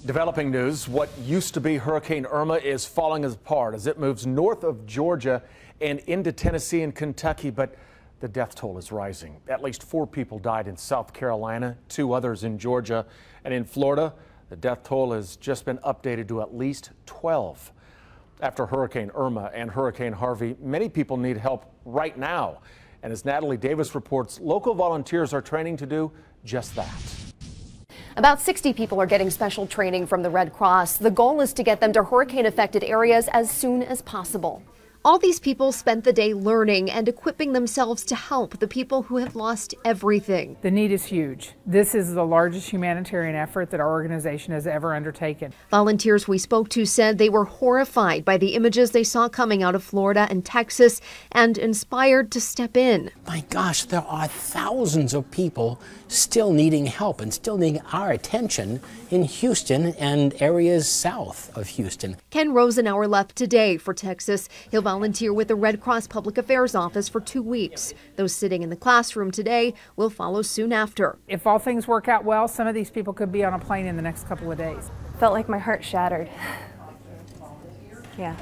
Developing news, what used to be Hurricane Irma is falling apart as it moves north of Georgia and into Tennessee and Kentucky, but the death toll is rising. At least 4 people died in South Carolina, 2 others in Georgia, and in Florida, the death toll has just been updated to at least 12. After Hurricane Irma and Hurricane Harvey, many people need help right now. And as Natalie Davis reports, local volunteers are training to do just that. About 60 people are getting special training from the Red Cross. The goal is to get them to hurricane-affected areas as soon as possible. All these people spent the day learning and equipping themselves to help the people who have lost everything. The need is huge. This is the largest humanitarian effort that our organization has ever undertaken. Volunteers we spoke to said they were horrified by the images they saw coming out of Florida and Texas and inspired to step in. My gosh, there are thousands of people still needing help and still needing our attention in Houston and areas south of Houston. Ken Rosenauer left today for Texas. He'll volunteer with the Red Cross Public Affairs Office for 2 weeks. Those sitting in the classroom today will follow soon after. If all things work out well, some of these people could be on a plane in the next couple of days. Felt like my heart shattered. Yeah.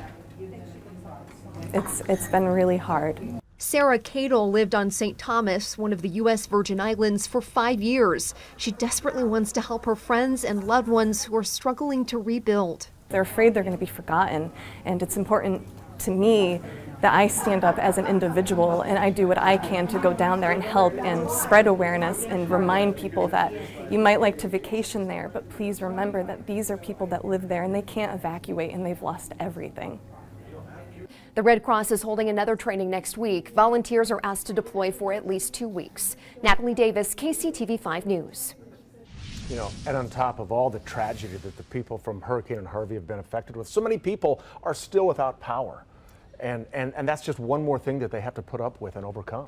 It's been really hard. Sarah Cadle lived on St. Thomas, one of the U.S. Virgin Islands, for 5 years. She desperately wants to help her friends and loved ones who are struggling to rebuild. They're afraid they're going to be forgotten, and it's important to me that I stand up as an individual and I do what I can to go down there and help and spread awareness and remind people that you might like to vacation there, but please remember that these are people that live there and they can't evacuate and they've lost everything. The Red Cross is holding another training next week. Volunteers are asked to deploy for at least 2 weeks. Natalie Davis, KCTV 5 News. You know, and on top of all the tragedy that the people from Hurricane Harvey have been affected with, so many people are still without power. And that's just one more thing that they have to put up with and overcome.